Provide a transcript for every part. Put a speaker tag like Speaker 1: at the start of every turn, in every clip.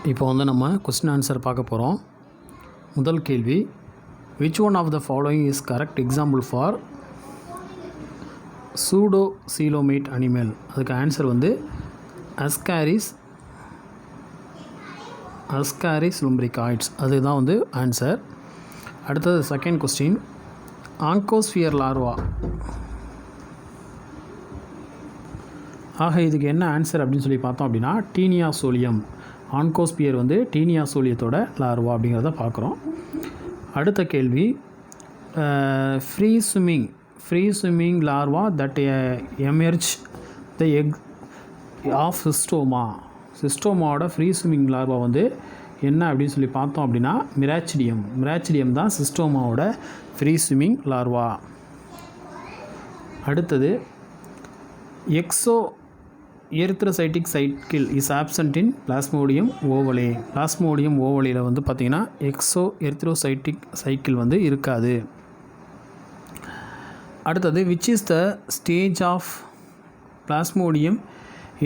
Speaker 1: இப்போ வந்து நம்ம கொஸ்டின் ஆன்சர் பார்க்க போகிறோம். முதல் கேள்வி, which one of the following is correct example for pseudocoelomate animal? அதுக்கு ஆன்சர் வந்து Ascaris lumbricoids. அதுதான் வந்து ஆன்சர். அடுத்தது செகண்ட் கொஸ்டின், ஆங்கோஸ்பியர் லார்வா. ஆக இதுக்கு என்ன ஆன்சர் அப்படின்னு சொல்லி பார்த்தோம் அப்படின்னா டீனியா சோலியம். ஆன்கோஸ்பியர் வந்து டீனியா சோலியத்தோட லார்வா அப்படிங்கிறத பார்க்குறோம். அடுத்த கேள்வி, free swimming larva that emerge the egg of சிஸ்டோமாவோட ஃப்ரீ ஸ்விம்மிங் லார்வா வந்து என்ன அப்படின்னு சொல்லி பார்த்தோம் அப்படின்னா மிராச்சிடியம் தான் சிஸ்டோமாவோட ஃப்ரீ ஸ்விம்மிங் லார்வா. அடுத்தது, erythrocytic cycle is absent in Plasmodium ovale. Plasmodium ஓவலியில் வந்து பார்த்திங்கன்னா எரித்ரோசைட்டிக் சைக்கிள் வந்து இருக்காது. அடுத்தது, which is the stage of Plasmodium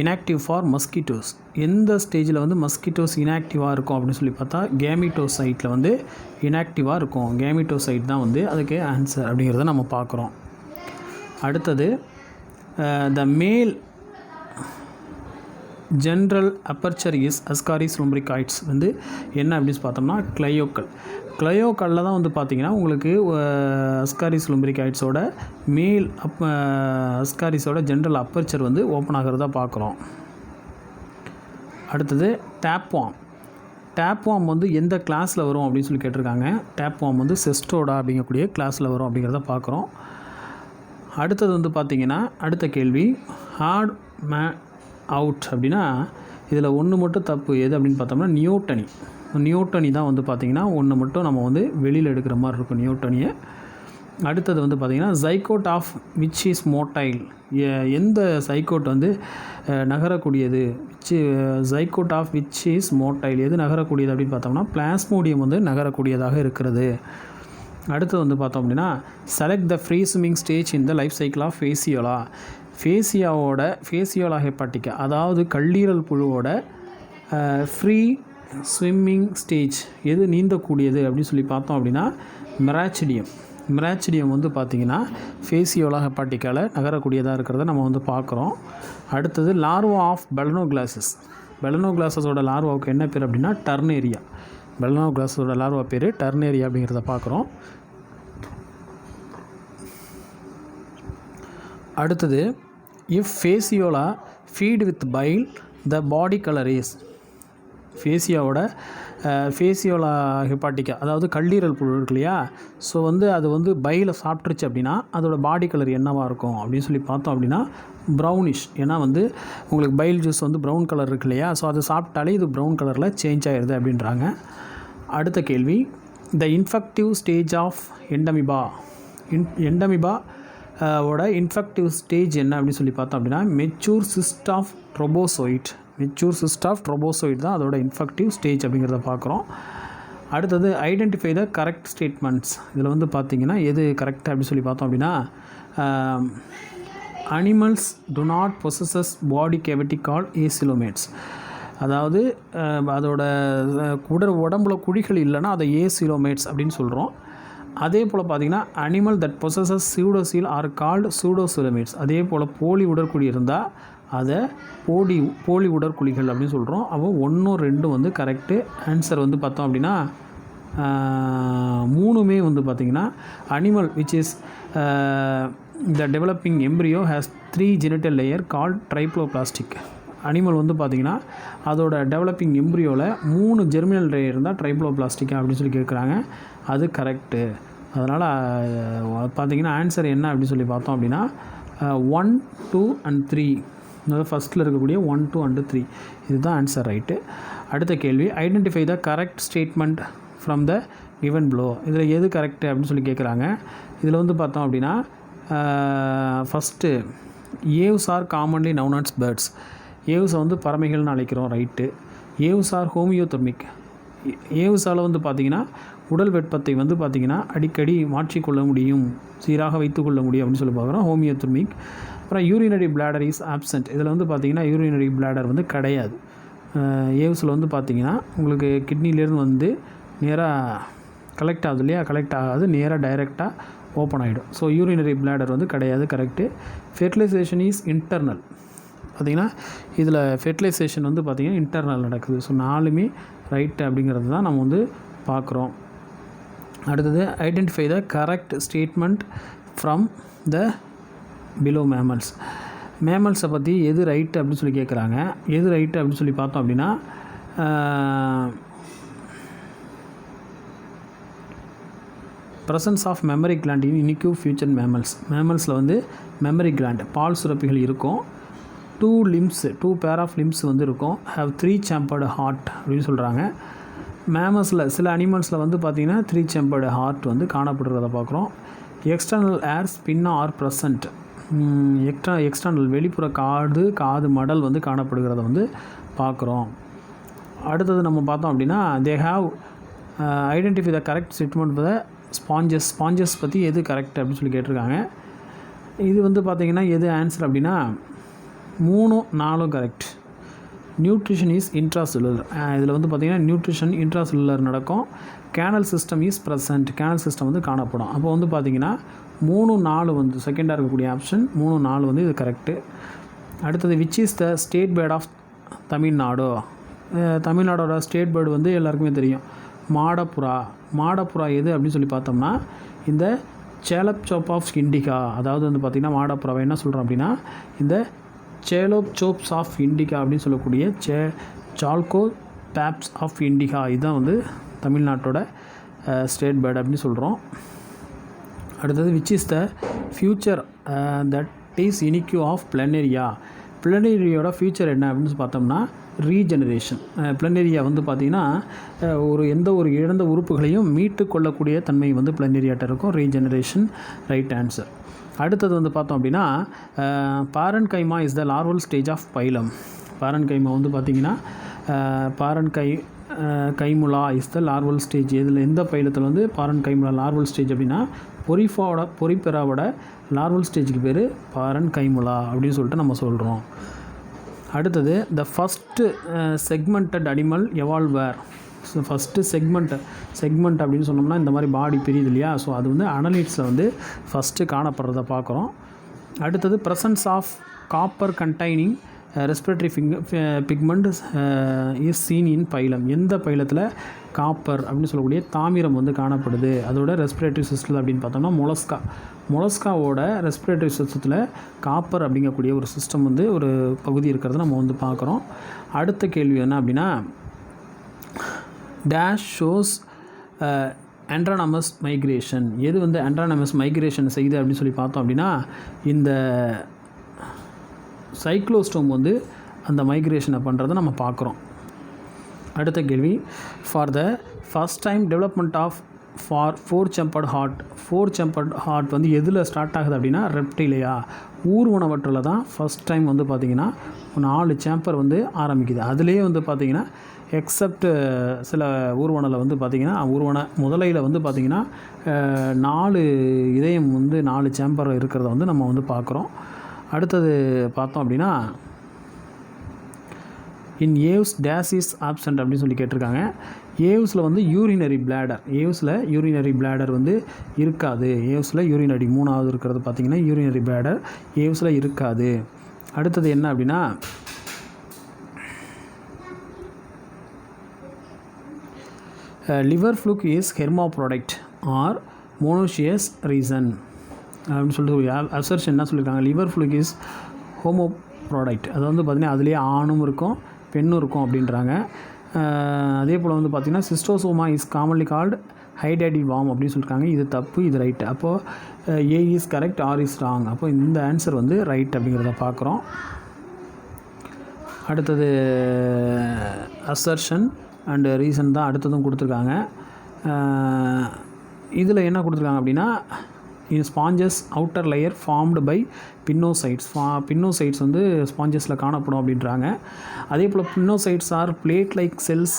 Speaker 1: inactive for mosquitoes. எந்த ஸ்டேஜில் வந்து மஸ்கிட்டோஸ் இன்ஆக்டிவாக இருக்கும் அப்படின்னு சொல்லி பார்த்தா கேமிட்டோசைட்டில் வந்து இன்ஆக்டிவாக இருக்கும். கேமிட்டோசைட் தான் வந்து அதுக்கு ஆன்சர் அப்படிங்கிறத நம்ம பார்க்குறோம். அடுத்தது, த மேல் general aperture is ascaris lumbricoids வந்து என்ன அப்படின்னு பார்த்தோம்னா கிளையோக்கல்ல தான் வந்து பார்த்திங்கன்னா உங்களுக்கு அஸ்காரிஸ் lumbricoidsோட மேல் அஸ்காரிஸோட ஜென்ரல் அப்பர்ச்சர் வந்து ஓப்பன் ஆகிறதா பார்க்குறோம். அடுத்தது, டேப்வாம் வந்து எந்த கிளாஸில் வரும் அப்படின்னு சொல்லி கேட்டிருக்காங்க. டேப்வாம் வந்து செஸ்டோடா அப்படிங்கக்கூடிய கிளாஸில் வரும் அப்படிங்கிறத பார்க்குறோம். அடுத்தது வந்து பார்த்திங்கன்னா அடுத்த கேள்வி, ஹார்ட் அவுட் அப்படின்னா இதில் ஒன்று மட்டும் தப்பு எது அப்படின்னு பார்த்தோம்னா நியூட்டனி தான் வந்து பார்த்திங்கன்னா ஒன்று மட்டும் நம்ம வந்து வெளியில் எடுக்கிற மாதிரி இருக்கும் நியூட்டனியை. அடுத்தது வந்து பார்த்திங்கன்னா zygote of which is motile. எந்த சைக்கோட் வந்து நகரக்கூடியது, zygote of which is motile எது நகரக்கூடியது அப்படின்னு பார்த்தோம்னா பிளாஸ்மோடியம் வந்து நகரக்கூடியதாக இருக்கிறது. அடுத்தது வந்து பார்த்தோம் அப்படின்னா select the free swimming stage in the life cycle of Fasciola hepatica, அதாவது கல்லீரல் புழுவோட ஃப்ரீ ஸ்விம்மிங் ஸ்டேஜ் எது நீந்தக்கூடியது அப்படின்னு சொல்லி பார்த்தோம் அப்படின்னா மிராச்சிடியம் வந்து பார்த்திங்கன்னா ஃபேசியோலா ஹெப்பாட்டிக்காவில் நகரக்கூடியதாக இருக்கிறத நம்ம வந்து பார்க்குறோம். அடுத்தது, லார்வா ஆஃப் பெலனோகிளாஸஸோட லார்வாவுக்கு என்ன பேர் அப்படின்னா டர்னேரியா. பெலனோகிளாஸோட லார்வா பேர் டர்னேரியா அப்படிங்கிறத பார்க்குறோம். அடுத்தது, if Fasciola fed with bile the body colour is. Fasciola hepatica அதாவது கல்லீரல் புழு இருக்கு இல்லையா, ஸோ வந்து அது வந்து பைலை சாப்பிட்ருச்சு அப்படின்னா அதோட பாடி கலர் என்னவாக இருக்கும் அப்படின்னு சொல்லி பார்த்தோம் அப்படின்னா ப்ரௌனிஷ். ஏன்னா வந்து உங்களுக்கு பைல் ஜூஸ் வந்து ப்ரௌன் கலர் இருக்கு இல்லையா, ஸோ அதை சாப்பிட்டாலே இது ப்ரௌன் கலரில் சேஞ்ச் ஆகிடுது அப்படின்றாங்க. அடுத்த கேள்வி, த இன்ஃபெக்டிவ் ஸ்டேஜ் ஆஃப் எண்டமிபா ஓட இன்ஃபெக்டிவ் ஸ்டேஜ் என்ன அப்படின்னு சொல்லி பார்த்தோம் அப்படின்னா மெச்சூர் சிஸ்ட் ஆஃப் ட்ரோபோசோயிட் தான் அதோட இன்ஃபெக்டிவ் ஸ்டேஜ் அப்படிங்கிறத பார்க்குறோம். அடுத்தது, ஐடென்டிஃபை த கரெக்ட் ஸ்டேட்மெண்ட்ஸ். இதில் வந்து பார்த்திங்கன்னா எது கரெக்ட் அப்படின்னு சொல்லி பார்த்தோம் அப்படின்னா animals do not possess body cavity called acoelomates. அதாவது அதோட உடம்புல குழிகள் இல்லைன்னா அதை ஏசிலோமேட்ஸ் அப்படின்னு சொல்கிறோம். அதே போல் பார்த்திங்கன்னா animal that possess pseudocoel are called pseudocoelomates. அதே போல் போலி உடற்குழி இருந்தால் அதை போலி உடற்குழிகள் அப்படின்னு சொல்கிறோம். அப்போ 1, 2 வந்து கரெக்டு. ஆன்சர் வந்து பார்த்தோம் அப்படின்னா 3மே வந்து பார்த்திங்கன்னா animal which is the developing embryo has 3 genital layer called triploblastic. Animal வந்து பார்த்திங்கன்னா அதோட டெவலப்பிங் எம்ப்ரியோவில் 3 ஜெர்மினல் லேயர் இருந்தால் ட்ரைப்ளோபிளாஸ்டிக்கா அப்படின்னு சொல்லி கேட்குறாங்க. அது கரெக்டு. அதனால் பார்த்திங்கன்னா ஆன்சர் என்ன அப்படின்னு சொல்லி பார்த்தோம் அப்படின்னா 1, 2 and 3, அதாவது ஃபஸ்ட்டில் இருக்கக்கூடிய 1, 2 and 3 இதுதான் ஆன்சர் ரைட்டு. அடுத்த கேள்வி, identify the correct statement from the given below. இதில் எது கரெக்டு அப்படின்னு சொல்லி கேட்குறாங்க. இதில் வந்து பார்த்தோம் அப்படின்னா first, Aves are commonly known as birds. ஏவ்ஸை வந்து பறவைகள்னு அழைக்கிறோம், ரைட்டு. Aves are homeothermic. ஏவ்ஸால் வந்து பார்த்திங்கன்னா உடல் வெப்பத்தை வந்து பார்த்திங்கன்னா அடிக்கடி மாற்றிக்கொள்ள முடியும், சீராக வைத்துக்கொள்ள முடியும் அப்படின்னு சொல்லி பார்க்குறோம், ஹோமியோதெர்மிக். அப்புறம் யூரினரி பிளாடர் இஸ் ஆப்சண்ட். இதில் வந்து பார்த்திங்கன்னா யூரினரி பிளாடர் வந்து கிடையாது. ஏவ்ஸில் வந்து பார்த்திங்கன்னா உங்களுக்கு கிட்னிலேருந்து வந்து நேராக கலெக்ட் ஆகுது இல்லையா, கலெக்ட் ஆகாது, நேராக டைரெக்டாக ஓப்பன் ஆகிடும். ஸோ யூரினரி பிளாடர் வந்து கிடையாது. கரெக்டு. Fertilisation is internal. பார்த்திங்கன்னா இதில் ஃபெர்டிலைசேஷன் வந்து பார்த்திங்கன்னா இன்டர்னல் நடக்குது. ஸோ 4மே ரைட்டு அப்படிங்கிறது தான் நம்ம வந்து பார்க்குறோம். அடுத்தது identify the correct statement from the below mammals. மேமல்ஸை பற்றி எது ரைட்டு அப்படின்னு சொல்லி கேட்குறாங்க. எது ரைட்டு அப்படின்னு சொல்லி பார்த்தோம் அப்படின்னா presence of mammary gland in unique feature mammals. மேமல்ஸில் வந்து மெமரி கிளாண்ட் பால் சுரப்பிகள் இருக்கும். 2 பேர் ஆஃப் லிம்ஸ் வந்து இருக்கும். ஹேவ் 3 சேம்பர்டு ஹார்ட் அப்படின்னு சொல்கிறாங்க. மேமல்ஸில் சில அனிமல்ஸில் வந்து பார்த்திங்கன்னா 3 சேம்பர்டு ஹார்ட் வந்து காணப்படுறத பார்க்குறோம். External air spin are present. External வெளிப்புற காது மடல் வந்து காணப்படுகிறத வந்து பார்க்குறோம். அடுத்தது நம்ம பார்த்தோம் அப்படின்னா they have identify the correct statement the sponges பற்றி எது கரெக்ட் அப்படின்னு சொல்லி கேட்டிருக்காங்க. இது வந்து பார்த்திங்கன்னா எது ஆன்சர் அப்படின்னா 3, 4 கரெக்ட். Nutrition is intracellular. இதில் வந்து பார்த்திங்கன்னா நியூட்ரிஷன் இன்ட்ராசெல்லுலர் நடக்கும். Canal system is present. Canal system வந்து காணப்படும். அப்போ வந்து பார்த்திங்கன்னா 3, 4 வந்து செகண்டாக இருக்கக்கூடிய ஆப்ஷன் 3, 4 வந்து இது கரெக்டு. அடுத்தது which is the state bird of Tamil Nadu. தமிழ்நாடோட ஸ்டேட் பேர்டு வந்து எல்லாருக்குமே தெரியும், மாடப்புறா. மாடப்புறா எது அப்படின்னு சொல்லி பார்த்தோம்னா இந்த சேலப்சோப் ஆஃப் இண்டிகா. அதாவது வந்து பார்த்திங்கன்னா மாடப்புறாவை என்ன சொல்கிறோம் அப்படின்னா இந்த சேலோப்சோப்ஸ் ஆஃப் இண்டிகா அப்படின்னு சொல்லக்கூடிய சால்கோ பேப்ஸ் ஆஃப் இண்டிகா. இதுதான் வந்து தமிழ்நாட்டோட ஸ்டேட் பேர்டு அப்படின்னு சொல்கிறோம். அடுத்தது which is the feature that is unique of Planaria. பிளனேரியோட ஃபியூச்சர் என்ன அப்படின்னு பார்த்தோம்னா ரீஜெனரேஷன். பிளனேரியா வந்து பார்த்திங்கன்னா எந்த ஒரு இழந்த உறுப்புகளையும் மீட்டு கொள்ளக்கூடிய தன்மை வந்து பிளனேரியாட்ட இருக்கும். Regeneration right answer. அடுத்தது வந்து பார்த்தோம் அப்படின்னா parenchyma is the larval stage of phylum. Parenchyma வந்து பார்த்திங்கன்னா chymula is the larval stage. இதில் எந்த பைலத்தில் வந்து பாரன்கைமுலா லார்வல் ஸ்டேஜ் அப்படின்னா பொரிப்பெறாவோட லார்வல் ஸ்டேஜுக்கு பேர் பாரன்கைமுலா அப்படின்னு சொல்லிட்டு நம்ம சொல்கிறோம். அடுத்தது the first segmented animal evolved. So first segment அப்படின்னு சொன்னோம்னா இந்த மாதிரி பாடி பிரியுது இல்லையா. ஸோ அது வந்து அனலிட்ஸில் வந்து ஃபஸ்ட்டு காணப்படுறத பார்க்குறோம். அடுத்தது presence of copper containing respiratory pigment is seen in phylum. எந்த பைலத்தில் காப்பர் அப்படின்னு சொல்லக்கூடிய தாமிரம் வந்து காணப்படுது. அதோட ரெஸ்பிரேட்டரி சிஸ்டத்தில் அப்படின்னு பார்த்தோம்னா மொலஸ்காவோட ரெஸ்பிரேட்டரி சிஸ்டத்தில் காப்பர் அப்படிங்கக்கூடிய ஒரு சிஸ்டம் வந்து ஒரு பகுதி இருக்கிறத நம்ம வந்து பார்க்குறோம். அடுத்த கேள்வி என்ன அப்படின்னா டேஷ் ஷோஸ் ஆண்ட்ரானமஸ் மைக்ரேஷன். எது வந்து ஆண்ட்ரானமஸ் மைக்ரேஷன் செய்யுது அப்படின்னு சொல்லி பார்த்தோம் அப்படின்னா இந்த சைக்ளோஸ்டோம் வந்து அந்த மைக்ரேஷனை பண்ணுறதை நம்ம பார்க்குறோம். அடுத்த கேள்வி for the first time development of four chambered heart வந்து எதில் ஸ்டார்ட் ஆகுது அப்படின்னா ரெப்டிலியா ஊர்வனவற்றில் தான் ஃபஸ்ட் டைம் வந்து பார்த்திங்கன்னா 4 சேம்பர் வந்து ஆரம்பிக்குது. அதுலேயே வந்து பார்த்திங்கன்னா எக்ஸப்ட் சில ஊர்வனில் வந்து பார்த்திங்கன்னா முதலையில் வந்து பார்த்திங்கன்னா 4 இதயம் வந்து 4 சேம்பர் இருக்கிறத வந்து நம்ம வந்து பார்க்குறோம். அடுத்தது பார்த்தோம் அப்படின்னா இன் ஏவ்ஸ் டேஸ் இஸ் ஆப்சண்ட் அப்படின்னு சொல்லி கேட்டிருக்காங்க. ஏவ்ஸில் வந்து யூரினரி பிளாடர் வந்து இருக்காது. ஏவ்ஸில் யூரினரி 3வது இருக்கிறது பார்த்திங்கன்னா யூரினரி பிளாடர் ஏவ்ஸில் இருக்காது. அடுத்தது என்ன அப்படின்னா liver fluke is hermaphrodite or monoecious reason அப்படின்னு சொல்லிட்டு அசர்ஷன் என்ன சொல்லியிருக்காங்க. Liver fluke is hermaphrodite. அது வந்து பார்த்திங்கன்னா அதுலேயே ஆணும் இருக்கும் பெண்ணும் இருக்கும் அப்படின்றாங்க. அதே போல் வந்து பார்த்திங்கன்னா Schistosoma is commonly called hydatid worm அப்படின்னு சொல்லியிருக்காங்க. இது தப்பு, இது ரைட்டு. அப்போது A is correct, R is wrong. அப்போ இந்த ஆன்சர் வந்து ரைட் அப்படிங்கிறத பார்க்குறோம். அடுத்தது அசர்ஷன் அண்டு ரீசன் தான் அடுத்ததும் கொடுத்துருக்காங்க. இதில் என்ன கொடுத்துருக்காங்க அப்படின்னா in sponges outer layer formed by pinacocytes வந்து ஸ்பாஞ்சஸில் காணப்படும் அப்படின்றாங்க. அதே போல் pinacocytes are plate like cells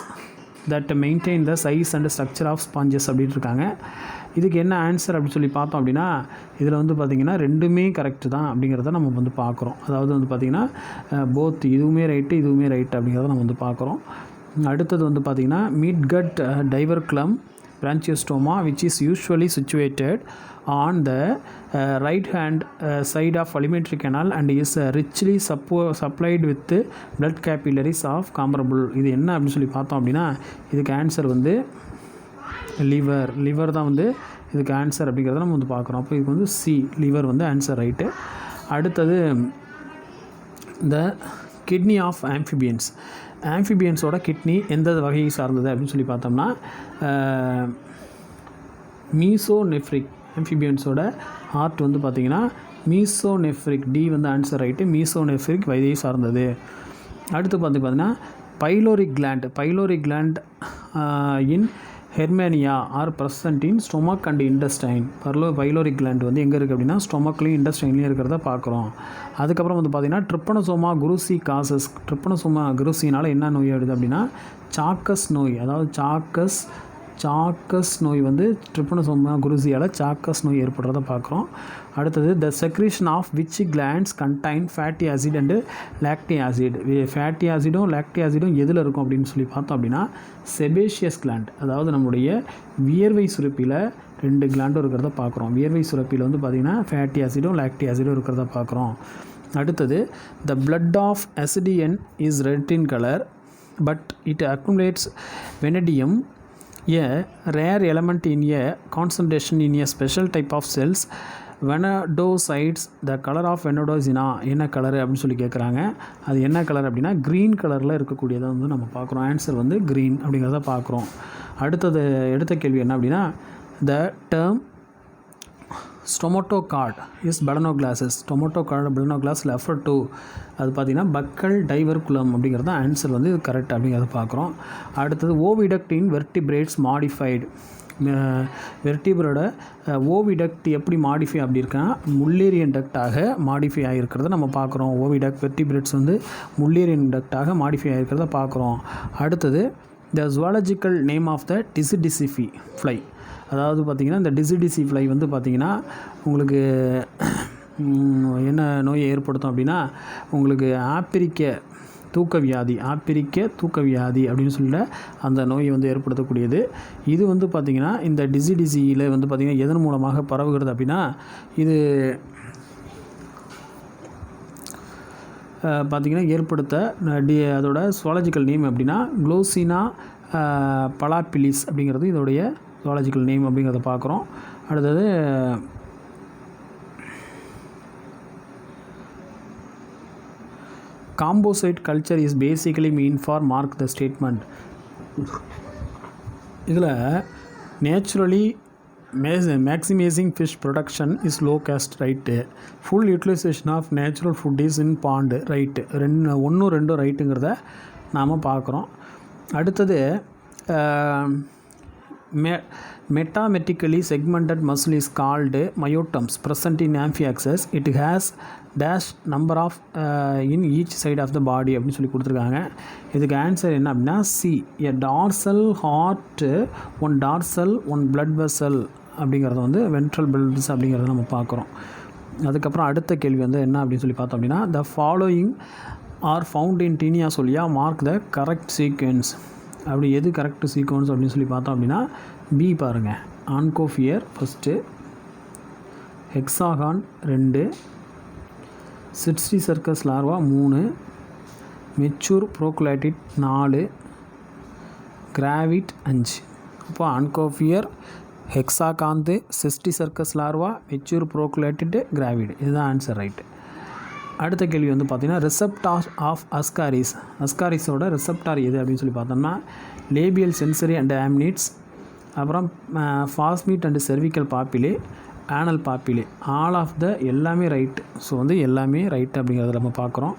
Speaker 1: that maintain the size and structure of sponges அப்படின்னு இருக்காங்க. இதுக்கு என்ன ஆன்சர் அப்படின்னு சொல்லி பார்த்தோம் அப்படின்னா இதில் வந்து பார்த்திங்கன்னா ரெண்டுமே கரெக்டு தான் அப்படிங்கிறத நம்ம வந்து பார்க்குறோம். அதாவது வந்து பார்த்திங்கன்னா போத் இதுவுமே ரைட்டு இதுவுமே ரைட்டு அப்படிங்கிறத நம்ம வந்து பார்க்குறோம். அடுத்தது வந்து பார்த்திங்கன்னா midgut டைவர்க்ளம் branchiostoma which is usually situated on the right hand side of alimentary canal and is richly supplied with blood capillaries of comparable. இது என்ன அப்படின்னு சொல்லி பார்த்தோம் அப்படின்னா இதுக்கு ஆன்சர் வந்து லிவர் தான் வந்து இதுக்கு ஆன்சர் அப்படிங்கிறத நம்ம வந்து பார்க்குறோம். அப்போ இதுக்கு வந்து சி லிவர் வந்து ஆன்சர் ரைட்டு. அடுத்தது இந்த கிட்னி ஆஃப் ஆம்ஃபிபியன்ஸ். ஆம்ஃபிபியன்ஸோட கிட்னி எந்த வகையை சார்ந்தது அப்படின்னு சொல்லி பார்த்தோம்னா மீசோநெஃப்ரிக். ஆம்ஃபிபியன்ஸோட ஹார்ட் வந்து பார்த்திங்கன்னா மீசோநெஃப்ரிக். டி வந்து ஆன்சர் ரைட்டு. மீசோநெஃப்ரிக் வகையை சார்ந்தது. அடுத்து பார்த்திங்கன்னா pyloric gland in Herdmania are present in stomach and intestine. Pyloric gland வந்து எங்கே இருக்குது அப்படின்னா ஸ்டொமக்லையும் இன்டெஸ்டைன்லையும் இருக்கிறத பார்க்குறோம். அதுக்கப்புறம் வந்து பார்த்திங்கன்னா ட்ரிப்பனோசோமா குரூசி காசஸ். ட்ரிப்பனோசோமா குரூசினால் என்ன நோய் ஆகுது அப்படின்னா சாக்கஸ் நோய். அதாவது சாக்கஸ் நோய் வந்து ட்ரிப்பனோசோமா குரூசியால் சாக்கஸ் நோய் ஏற்படுறத பார்க்குறோம். அடுத்தது the secretion of which glands contain fatty acid and lactic acid. Fatty ஆசிடும் லாக்டிக் ஆசிடும் எதில் இருக்கும் அப்படின்னு சொல்லி பார்த்தோம் அப்படின்னா செபேஷியஸ் கிளாண்ட். அதாவது நம்முடைய வியர்வை சுரப்பியில் 2 கிளாண்டும் இருக்கிறத பார்க்குறோம். வியர்வை சுரப்பியில் வந்து பார்த்திங்கன்னா ஃபேட்டி ஆசிடும் லாக்டிக் ஆசிடும் இருக்கிறத பார்க்குறோம். அடுத்தது the blood of ascidian is red in colour but it accumulates vanadium, a rare element in a concentration in a special type of cells. Vanadocytes. The colour of வெனடோசினா என்ன கலரு அப்படின்னு சொல்லி கேட்குறாங்க. அது என்ன கலர் அப்படின்னா க்ரீன் கலரில் இருக்கக்கூடியதை வந்து நம்ம பார்க்குறோம். ஆன்சர் வந்து க்ரீன் அப்படிங்கிறத பார்க்குறோம். அடுத்தது எடுத்த கேள்வி என்ன அப்படின்னா the term stomochord is Balanoglossus. Balanoglossus refer to அது பார்த்திங்கன்னா பக்கல் டைவர்குலம் அப்படிங்கிறது தான் ஆன்சர் வந்து இது கரெக்ட் அப்படிங்கிறத பார்க்குறோம். அடுத்தது ஓவிடக்ட் இன் வெர்டிபிரேட்ஸ் மாடிஃபைடு. வெர்டிபிரோட ஓவிடக்ட் எப்படி மாடிஃபை அப்படி இருக்கான்னா முல்லேரியன் டக்டாக மாடிஃபை ஆகிருக்கிறத நம்ம பார்க்குறோம். ஓவிடக்ட் வெர்டிபிரேட்ஸ் வந்து முல்லேரியன் டக்டாக மாடிஃபை ஆகிருக்கிறத பார்க்குறோம். அடுத்தது the zoological name of the டிசிடிசிஃபி ஃப்ளை. அதாவது பார்த்திங்கன்னா இந்த டிசிடிசி ஃப்ளை வந்து பார்த்திங்கன்னா உங்களுக்கு என்ன நோயை ஏற்படுத்தும் அப்படின்னா உங்களுக்கு ஆப்பிரிக்க தூக்க வியாதி அப்படின்னு சொல்லிட்டு அந்த நோயை வந்து ஏற்படுத்தக்கூடியது. இது வந்து பார்த்திங்கன்னா இந்த டிசிடிசியில் வந்து பார்த்திங்கன்னா எதன் மூலமாக பரவுகிறது அப்படின்னா இது பார்த்திங்கன்னா அதோட சுவாலஜிக்கல் நேம் அப்படின்னா குளோசினா பலாப்பிலிஸ் அப்படிங்கிறது இதோடைய சுவாலஜிக்கல் நேம் அப்படிங்கிறத பார்க்குறோம். அடுத்தது composite culture is basically meant for mark the statement. இதில் naturally maximising fish production is low cost right. Full utilisation of natural food is in pond right. 1 ரைட்டுங்கிறத நாம் பார்க்குறோம். அடுத்தது metametrically segmented muscle is called myotums present in amphiaxis. It has dash number of in each side of the body அப்படின்னு சொல்லி கொடுத்துருக்காங்க. இதுக்கு answer என்ன அப்படின்னா C a dorsal heart, 1 dorsal 1 blood vessel அப்படிங்கிறது வந்து ventral blood vessel அப்படிங்கிறத நம்ம பார்க்குறோம். அதுக்கப்புறம் அடுத்த கேள்வி வந்து என்ன அப்படின்னு சொல்லி பார்த்தோம் அப்படின்னா the following are found in Taenia solia, mark the correct sequence. அப்படி எது கரெக்ட் சீக்வன்ஸ் அப்படின்னு சொல்லி பார்த்தோம் அப்படின்னா பி பாருங்கள். Oncosphere first, hexacanth 2, cysticercus larva 3, mature proglottid 4, gravid 5. அப்போ oncosphere, hexacanth, cysticercus larva, mature proglottid, gravid. இதுதான் answer right. அடுத்த கேள்வி வந்து பார்த்திங்கன்னா ரிசப்டார் ஆஃப் அஸ்காரிஸோட ரிசப்டார் எது அப்படின்னு சொல்லி பார்த்தோம்னா லேபியல் சென்சரி அண்ட் ஆம்னிட்ஸ், அப்புறம் phasmid and cervical papillae, anal papillae. All of the எல்லாமே ரைட்டு. ஸோ வந்து எல்லாமே ரைட்டு அப்படிங்கிறத நம்ம பார்க்குறோம்.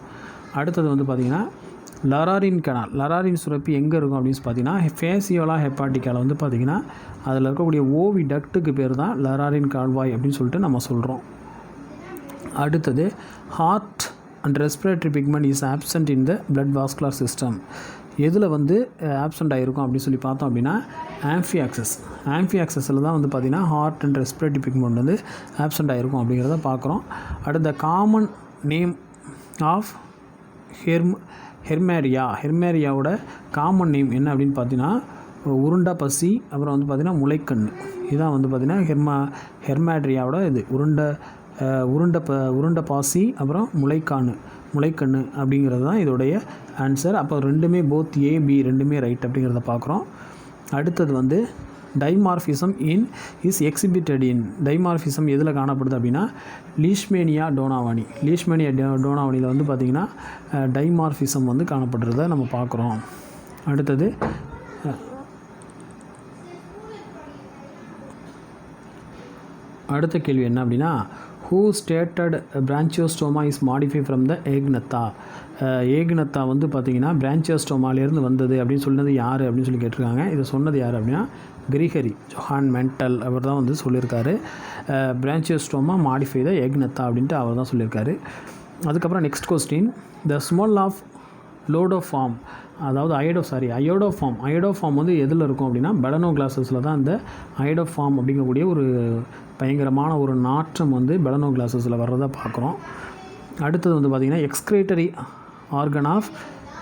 Speaker 1: அடுத்தது வந்து பார்த்திங்கன்னா லராரின் கனால். லராரின் சுரப்பி எங்கே இருக்கும் அப்படின்னு பார்த்தீங்கன்னா ஃபேசியோலா ஹெப்பாட்டிக்காவில் வந்து பார்த்திங்கன்னா அதில் இருக்கக்கூடிய ஓவி டக்ட்டுக்கு பேர் தான் லராரின் கால்வாய் அப்படின்னு சொல்லிட்டு நம்ம சொல்கிறோம். அடுத்தது heart and respiratory pigment is absent in the blood vascular system. எதில் வந்து ஆப்சண்ட் ஆகிருக்கும் அப்படின்னு சொல்லி பார்த்தோம் அப்படின்னா ஆம்ஃபியாக்சஸில் தான் வந்து பார்த்திங்கன்னா ஹார்ட் அண்ட் ரெஸ்பிரேட்டரி பிக்மெண்ட் வந்து ஆப்சண்ட் ஆகிருக்கும் அப்படிங்கிறத பார்க்குறோம். அடுத்த காமன் நேம் ஆஃப் ஹெர்மேரியாவோட காமன் நேம் என்ன அப்படின்னு பார்த்தீங்கன்னா உருண்டை பசி, அப்புறம் வந்து பார்த்திங்கன்னா முளைக்கண்ணு. இதுதான் வந்து பார்த்திங்கன்னா ஹெர்மேட்ரியாவோட இது உருண்டை பாசி அப்புறம் முளைக்கண்ணு அப்படிங்கிறது தான் இதோடைய ஆன்சர். அப்போ ரெண்டுமே போத் A, B ரெண்டுமே ரைட் அப்படிங்கிறத பார்க்குறோம். அடுத்தது வந்து dimorphism is exhibited in. Dimorphism எதில் காணப்படுது அப்படின்னா லீஷ்மேனியா டோனாவானியில் வந்து பார்த்திங்கன்னா டைமார்ஃபிசம் வந்து காணப்படுறத நம்ம பார்க்குறோம். அடுத்தது அடுத்த கேள்வி என்ன அப்படின்னா who stated Branchiostoma is modify from the Agnatha வந்து பார்த்திங்கன்னா பிரான்ச்சியோஸ்டோமாலேருந்து வந்தது அப்படின்னு சொன்னது யார் அப்படின்னு சொல்லி கேட்டிருக்காங்க. இதை சொன்னது யார் அப்படின்னா கிரிகரி ஜொஹான் மெண்டல் அவர் தான் வந்து சொல்லியிருக்காரு. பிரான்ச்சியோஸ்டோமா மாடிஃபை த ஏக்னத்தா அப்படின்ட்டு அவர் தான் சொல்லியிருக்காரு. அதுக்கப்புறம் next question, the smell of iodoform, அதாவது அயோடோஃபார்ம் வந்து எதில் இருக்கும் அப்படின்னா பெலனோ கிளாஸஸில் தான் இந்த அயோடோஃபார்ம் அப்படிங்கக்கூடிய ஒரு பயங்கரமான ஒரு நாற்றம் வந்து பெலனோ கிளாஸஸில் வர்றதை பார்க்குறோம். அடுத்தது வந்து பார்த்திங்கன்னா எக்ஸ்க்ரீட்டரி ஆர்கன் ஆஃப்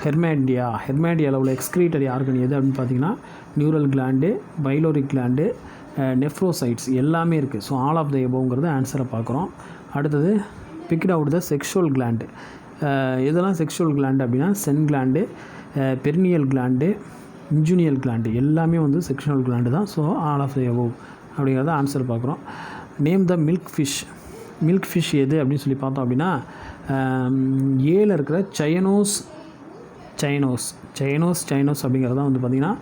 Speaker 1: ஹெர்மேடியாவில் உள்ள எக்ஸ்க்ரீட்டரி ஆர்கன் எது அப்படின்னு பார்த்திங்கன்னா neural gland, pyloric gland, nephrocytes எல்லாமே இருக்குது. ஸோ ஆல் ஆஃப் த எபோங்கிறது ஆன்சரை பார்க்குறோம். அடுத்தது picked out the sexual gland. இதெல்லாம் செக்ஷுவல் கிளாண்டு அப்படின்னா scent gland, perineal gland, inguinal gland எல்லாமே வந்து செக்ஷுவல் கிளாண்டு தான். So all of the above அப்படிங்கிறத ஆன்சர் பார்க்குறோம். நேம் த மில்க் ஃபிஷ் எது அப்படின்னு சொல்லி பார்த்தோம் அப்படின்னா ஏல இருக்கிற சைனோஸ் அப்படிங்கிறது தான் வந்து பார்த்திங்கன்னா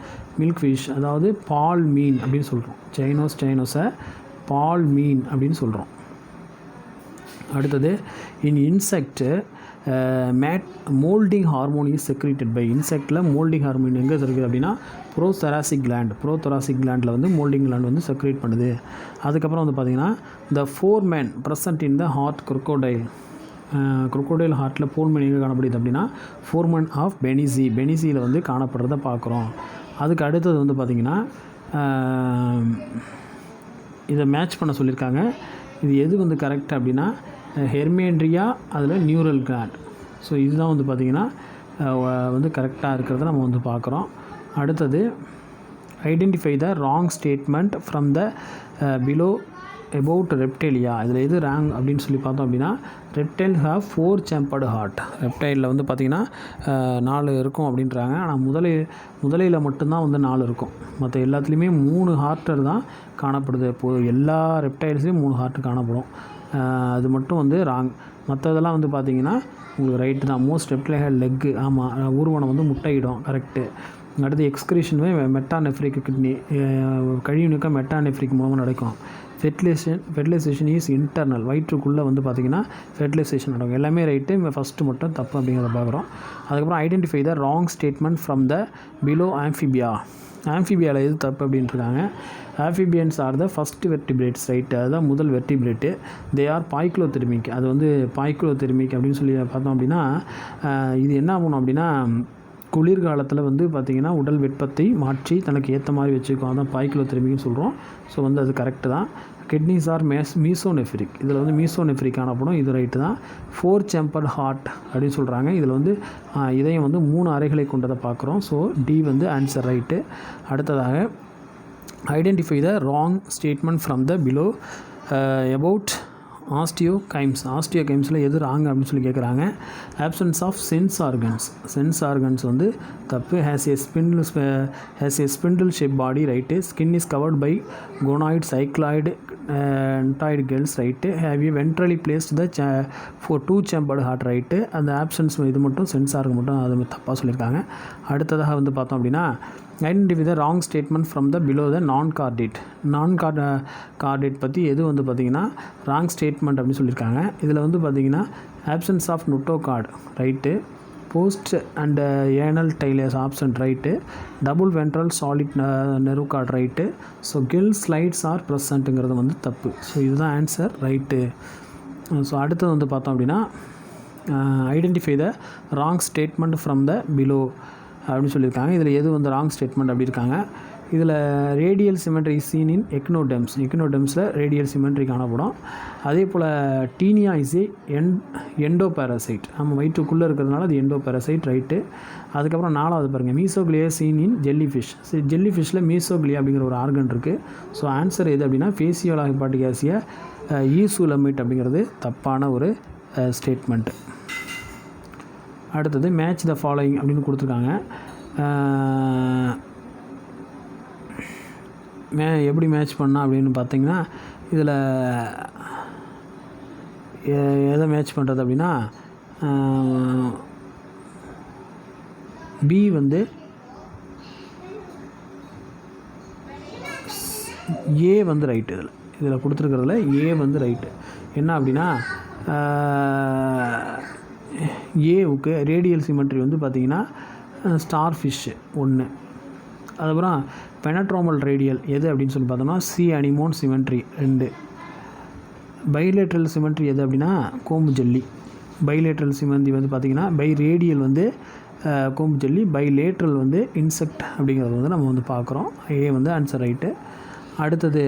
Speaker 1: மில்க் ஃபிஷ், அதாவது பால் மீன் அப்படின்னு சொல்கிறோம். சைனோஸை பால் மீன் அப்படின்னு சொல்கிறோம். அடுத்தது in insect moulting hormone is secreted by. இன்செக்டில் மோல்டிங் ஹார்மோன் எங்கே இருக்குது அப்படின்னா ப்ரோதொராசிக் கிளாண்டில் வந்து மோல்டிங் கிளாண்ட் வந்து செக்ரேட் பண்ணுது. அதுக்கப்புறம் வந்து பார்த்திங்கன்னா the foramen present in the heart crocodile ஹார்ட்டில் ஃபோர்மேன் எங்கே காணப்படுது அப்படின்னா ஃபோர்மேன் ஆஃப் பெனிசியில் வந்து காணப்படுறத பார்க்குறோம். அதுக்கு அடுத்தது வந்து பார்த்திங்கன்னா இதை மேட்ச் பண்ண சொல்லியிருக்காங்க. இது எது வந்து கரெக்ட் அப்படின்னா ஹெர்மேட்ரியா, அதில் நியூரல் கிளாண்ட். ஸோ இதுதான் வந்து பார்த்திங்கன்னா வந்து கரெக்டாக இருக்கிறத நம்ம வந்து பார்க்குறோம். அடுத்தது identify the wrong statement from the below about Reptilia. இதில் எது ராங் அப்படின்னு சொல்லி பார்த்தோம் அப்படின்னா ரெப்டைல் ஹாவ் 4 சேம்பர்டு ஹார்ட். ரெப்டைலில் வந்து பார்த்திங்கன்னா 4 இருக்கும் அப்படின்றாங்க. ஆனால் முதலையில் மட்டும்தான் வந்து 4 இருக்கும். மற்ற எல்லாத்துலேயுமே 3 ஹார்ட்டர் தான் காணப்படுது. இப்போது எல்லா ரெப்டைல்ஸ்லேயும் 3 ஹார்ட் காணப்படும். அது மட்டும் வந்து ராங். மற்றதெல்லாம் வந்து பார்த்திங்கன்னா உங்களுக்கு ரைட்டு தான். மோஸ்ட் ரெப்டைல் ஹேட் லெக்கு, ஆமாம், ஊர்வனம் வந்து முட்டையிடும், கரெக்டு. அடுத்து எக்ஸ்கிரீஷன் மெட்டானெஃப்ரிக் கிட்னி, கழிவு நீக்கம் மெட்டானெஃப்ரிக் மூலமாக நடக்கும். ஃபெர்டிலைசேஷன் இஸ் இன்டர்னல், வயிற்றுக்குள்ளே வந்து பார்த்திங்கன்னா ஃபெர்டிலைசேஷன் நடக்கும். எல்லாமே ரைட்டு, ஃபஸ்ட்டு மட்டும் தப்பு அப்படிங்கிறத பார்க்குறோம். அதுக்கப்புறம் identify the wrong statement from the below ஆம்ஃபிபியாவில் எது தப்பு அப்படின்ட்டுருக்காங்க. Amphibians are the first vertebrates, right, அதுதான் முதல் வெர்டிபிரேட்டு. தே ஆர் பாய்க்ளோதெர்மிக், அது வந்து பாய்க்ளோதெர்மிக் அப்படின்னு சொல்லி பார்த்தோம் அப்படின்னா இது என்ன ஆகணும் அப்படின்னா குளிர்காலத்தில் வந்து பார்த்திங்கன்னா உடல் வெப்பத்தை மாற்றி தனக்கு ஏற்ற மாதிரி வச்சுக்கோ, அதான் பாய்க்ளோதெர்மிக்னு சொல்கிறோம். ஸோ வந்து அது கரெக்டு தான். கிட்னிஸ் ஆர் மீசோனெஃப்ரிக், இதில் வந்து மீசோனெஃப்ரிக் காணப்படும், இது ரைட்டு தான். 4 சேம்பர்டு ஹார்ட் அப்படின்னு சொல்கிறாங்க. இதில் வந்து இதயம் வந்து 3 அறைகளை கொண்டதை பார்க்குறோம். ஸோ டி வந்து ஆன்சர் ரைட்டு. அடுத்ததாக identify the wrong statement from the below about ஆஸ்டியோகைம்ஸில் எது ராங் அப்படின்னு சொல்லி கேட்குறாங்க. ஆப்சன்ஸ் ஆஃப் சென்ஸ் ஆர்கன்ஸ் வந்து தப்பு. Has a spindle shape body, right. Skin is covered by ganoid cycloid ctenoid scales, right. Have you ventrally placed the 2 chambered heart, right. அந்த options இது மட்டும் சென்ஸ் ஆர்கன் மட்டும் அது தப்பாக சொல்லியிருக்காங்க. அடுத்ததாக வந்து பார்த்தோம் அப்படின்னா identify the wrong statement from the below the நான் கார்டேட் பற்றி எது வந்து பார்த்திங்கன்னா ராங் ஸ்டேட்மெண்ட் அப்படின்னு சொல்லியிருக்காங்க. இதில் வந்து பார்த்திங்கன்னா absence of notochord, right. Post and anal tails absent, right. Double ventral solid nerve cord, right. So gill slits are ப்ரெசண்ட்டுங்கிறது வந்து தப்பு. ஸோ இதுதான் ஆன்சர், ரைட்டு. ஸோ அடுத்தது வந்து பார்த்தோம் அப்படின்னா identify the wrong statement from the below அப்படின்னு சொல்லியிருக்காங்க. இதில் எது வந்து ராங் ஸ்டேட்மெண்ட் அப்படி இருக்காங்க. இதில் ரேடியல் சிமெட்ரி சீன் இன் எக்னோடெர்ம்ஸில் ரேடியல் சிமெட்ரி காணப்படும். அதே போல் டீனியா இஸ் எண்டோ பேரசைட், நம்ம வயிற்றுக்குள்ளே இருக்கிறதுனால அது எண்டோ பேரசைட், ரைட்டு. அதுக்கப்புறம் 4வது பாருங்கள், மீசோக்ளியா சீன் இன் ஜெல்லிஃபிஷில் மீசோக்ளியா அப்படிங்கிற ஒரு ஆர்கன் இருக்குது. ஸோ ஆன்சர் எது அப்படின்னா ஃபேசியோலா ஹெப்பாட்டிகாசியா ஈசூலமைட் அப்படிங்கிறது தப்பான ஒரு ஸ்டேட்மெண்ட்டு. அடுத்தது மேட்ச் த ஃபாலோயிங் அப்படின்னு கொடுத்துருக்காங்க. எப்படி மேட்ச் பண்ணால் அப்படின்னு பார்த்தீங்கன்னா, இதில் எதை மேட்ச் பண்ணுறது அப்படின்னா, பி வந்து ஏ வந்து ரைட்டு. இதில் கொடுத்துருக்கிறதுல ஏ வந்து ரைட்டு. என்ன அப்படின்னா, ஏவுக்கு ரேடியல் சிமெட்ரி வந்து பார்த்திங்கன்னா ஸ்டார் ஃபிஷ்ஷு 1. அதுக்கப்புறம் பெனட்ரோமல் ரேடியல் எது அப்படின்னு சொல்லி பார்த்தோம்னா sea anemone symmetry 2. Bilateral symmetry எது அப்படின்னா கோம்பு ஜெல்லி. பைலேட்ரல் சிமெட்ரி வந்து பார்த்திங்கன்னா பை ரேடியல் வந்து கோம்பு ஜெல்லி, பைலேட்ரல் வந்து இன்செக்ட் அப்படிங்கிறது வந்து நம்ம வந்து பார்க்குறோம். ஏ வந்து ஆன்சர் ரைட்டு. அடுத்தது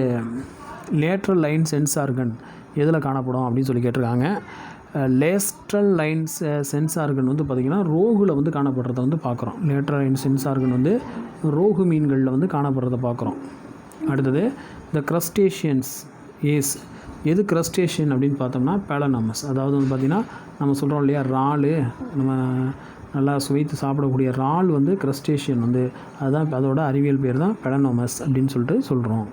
Speaker 1: லேட்ரல் லைன் சென்ஸ் ஆர்கன் எதில் காணப்படும் அப்படின்னு சொல்லி கேட்டிருக்காங்க. லேட்ரல் லைன் சென்ஸ் ஆர்கன் வந்து பார்த்திங்கன்னா ரோகுல வந்து காணப்படுறத வந்து பார்க்குறோம். லேட்ரல் லைன் சென்ஸ் ஆர்கன் வந்து ரோகு மீன்களில் வந்து காணப்படுறத பார்க்குறோம். அடுத்தது இந்த க்ரஸ்டேஷியன்ஸ் ஏஸ் எது க்ரஸ்டேஷியன் அப்படின்னு பார்த்தோம்னா பேலனமஸ். அதாவது வந்து பார்த்திங்கன்னா நம்ம சொல்கிறோம் இல்லையா, இறால், நம்ம நல்லா சுவைத்து சாப்பிடக்கூடிய இறால் வந்து க்ரஸ்டேஷியன் வந்து அதுதான், அதோட அறிவியல் பேர் தான் பேலனமஸ் அப்படின்னு சொல்லிட்டு சொல்கிறோம்.